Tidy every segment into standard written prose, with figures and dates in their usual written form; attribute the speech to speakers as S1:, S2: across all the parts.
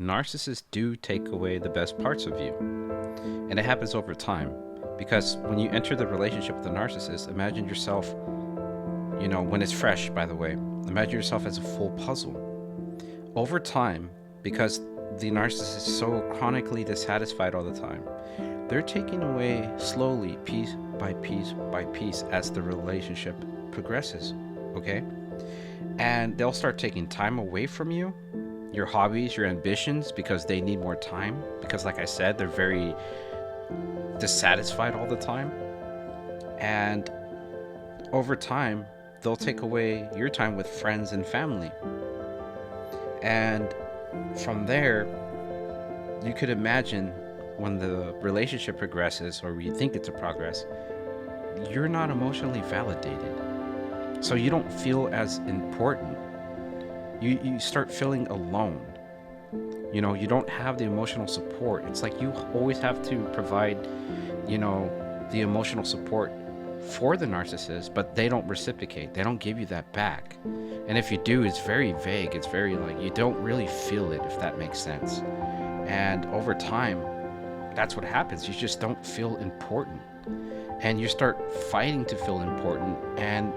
S1: narcissists do take away the best parts of you. And it happens over time. Because when you enter the relationship with a narcissist, imagine yourself, when it's fresh, by the way, imagine yourself as a full puzzle. Over time, because the narcissist is so chronically dissatisfied all the time, they're taking away slowly, piece by piece by piece, as the relationship progresses, okay? And they'll start taking time away from you, your hobbies, your ambitions, because they need more time. Because like I said, they're very dissatisfied all the time. And over time, they'll take away your time with friends and family. And from there, you could imagine when the relationship progresses, or you think it's a progress, you're not emotionally validated. So you don't feel as important. You start feeling alone. You don't have the emotional support. It's like you always have to provide, the emotional support for the narcissist, but they don't reciprocate. They don't give you that back. And if you do, it's very vague. It's very you don't really feel it, if that makes sense. And over time, that's what happens. You just don't feel important. And you start fighting to feel important. And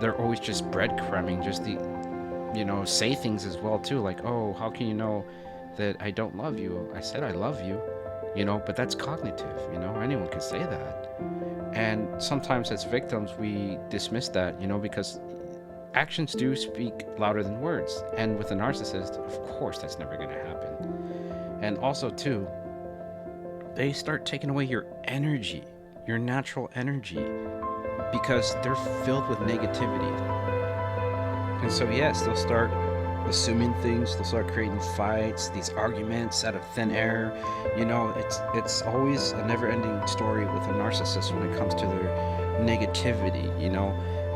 S1: they're always just breadcrumbing, just say things as well too. Like, oh, how can you know that I don't love you? I said I love you, but that's cognitive, anyone can say that. And sometimes as victims, we dismiss that, because actions do speak louder than words. And with a narcissist, of course, that's never going to happen. And also too, they start taking away your energy, your natural energy, because they're filled with negativity. And so yes, they'll start assuming things, they'll start creating fights, these arguments out of thin air. It's always a never-ending story with a narcissist when it comes to their negativity,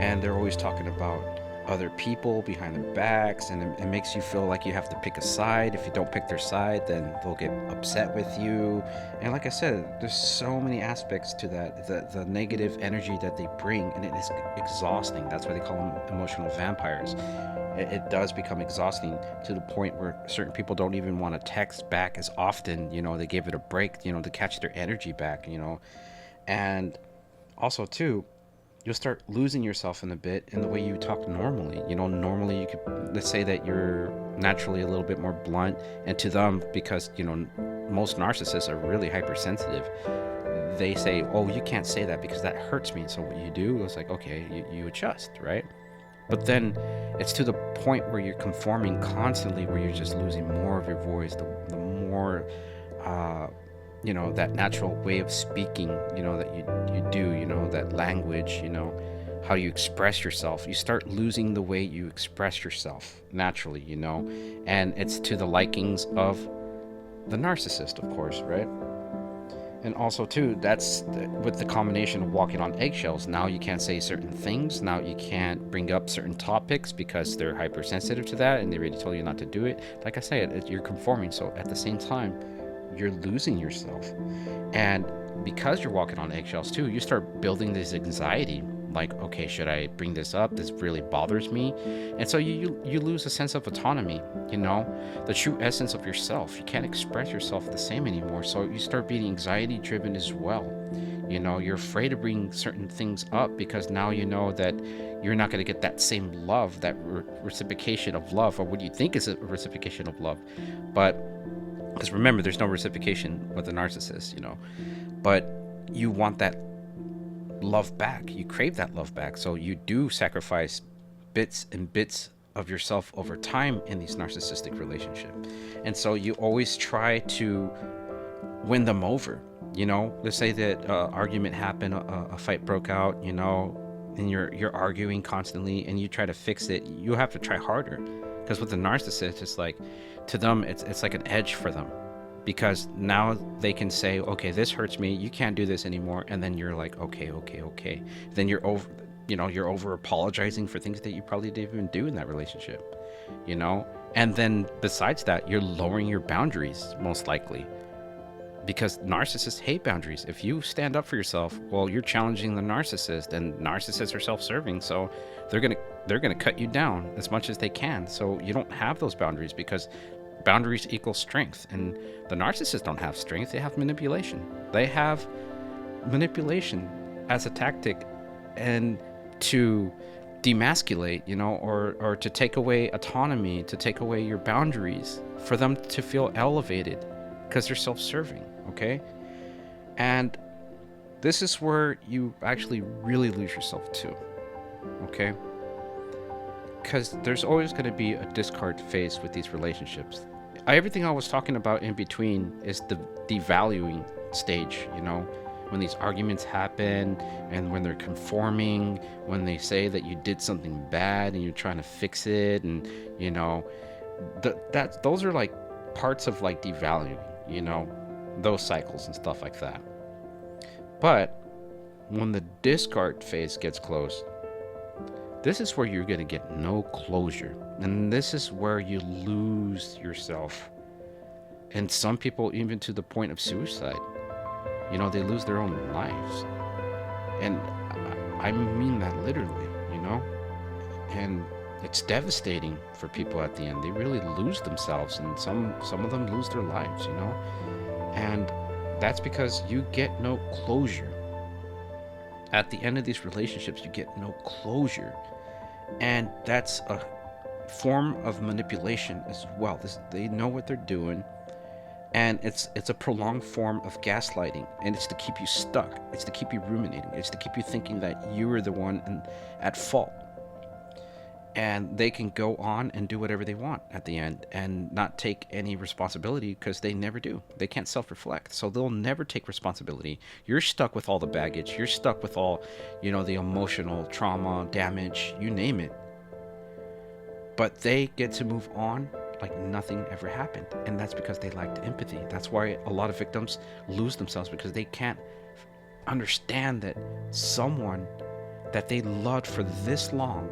S1: and they're always talking about other people behind their backs, and it makes you feel like you have to pick a side. If you don't pick their side, then they'll get upset with you. And like I said, there's so many aspects to that, the negative energy that they bring, and it is exhausting. That's why they call them emotional vampires. It does become exhausting to the point where certain people don't even want to text back as often. They give it a break, to catch their energy back, and also too, you'll start losing yourself in a bit in the way you talk normally. Normally you could, let's say that you're naturally a little bit more blunt, and to them, because, most narcissists are really hypersensitive, they say, oh, you can't say that because that hurts me. So what you do is like, okay, you adjust, right? But then it's to the point where you're conforming constantly, where you're just losing more of your voice, the more, that natural way of speaking, that you do, that language, how you express yourself. You start losing the way you express yourself naturally, and it's to the likings of the narcissist, of course, right? And also too, that's with the combination of walking on eggshells. Now you can't say certain things. Now you can't bring up certain topics because they're hypersensitive to that, and they already told you not to do it. Like I said, you're conforming. So at the same time, you're losing yourself. And because you're walking on eggshells too, you start building this anxiety. Like, okay, should I bring this up? This really bothers me. And so you lose a sense of autonomy, the true essence of yourself. You can't express yourself the same anymore. So you start being anxiety driven as well. You're afraid to bring certain things up because now you know that you're not going to get that same love, that reciprocation of love, or what you think is a reciprocation of love. But because remember, there's no reciprocation with a narcissist, but you want that love back. You crave that love back. So you do sacrifice bits and bits of yourself over time in these narcissistic relationships. And so you always try to win them over. Let's say that argument happened, a fight broke out, and you're arguing constantly and you try to fix it. You have to try harder, because with the narcissist, it's like, to them, it's like an edge for them. Because now they can say, okay, this hurts me, you can't do this anymore, and then you're like, okay. Then you're over apologizing for things that you probably didn't even do in that relationship, and then besides that, you're lowering your boundaries, most likely, because narcissists hate boundaries. If you stand up for yourself, well, you're challenging the narcissist, and narcissists are self-serving, so they're gonna cut you down as much as they can. So you don't have those boundaries because Boundaries equal strength, and the narcissists don't have strength, they have manipulation. They have manipulation as a tactic, and to demasculate, or to take away autonomy, to take away your boundaries, for them to feel elevated, because they're self-serving, okay? And this is where you actually really lose yourself too, okay? Because there's always going to be a discard phase with these relationships. Everything I was talking about in between is the devaluing stage, when these arguments happen, and when they're conforming, when they say that you did something bad and you're trying to fix it, and those are like parts of like devaluing, those cycles and stuff like that. But when the discard phase gets close, this is where you're going to get no closure. And this is where you lose yourself. And some people, even to the point of suicide, they lose their own lives. And I mean that literally, And it's devastating for people at the end. They really lose themselves, and some of them lose their lives, And that's because you get no closure. At the end of these relationships, you get no closure. And that's a form of manipulation as well. They know what they're doing, and it's a prolonged form of gaslighting, and it's to keep you stuck. It's to keep you ruminating. It's to keep you thinking that you are the one at fault. And they can go on and do whatever they want at the end and not take any responsibility, because they never do. They can't self-reflect, so they'll never take responsibility. You're stuck with all the baggage. You're stuck with all, the emotional trauma, damage, you name it. But they get to move on like nothing ever happened. And that's because they lacked empathy. That's why a lot of victims lose themselves, because they can't understand that someone that they loved for this long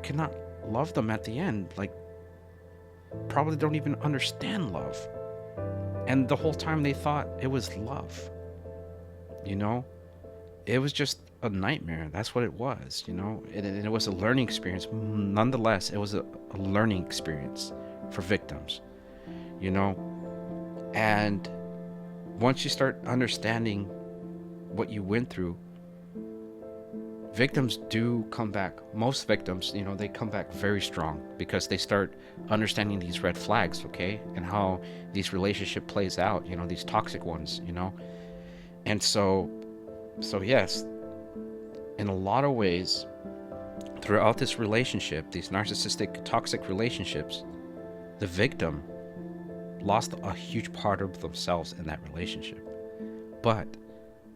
S1: cannot love them at the end. Like, probably don't even understand love, and the whole time they thought it was love. It was just a nightmare. That's what it was. And it was a learning experience. Nonetheless, it was a learning experience for victims. And once you start understanding what you went through, victims do come back. Most victims, they come back very strong, because they start understanding these red flags, okay? And how these relationship plays out, these toxic ones, And so yes, in a lot of ways, throughout this relationship, these narcissistic, toxic relationships, the victim lost a huge part of themselves in that relationship. But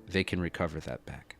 S1: they can recover that back.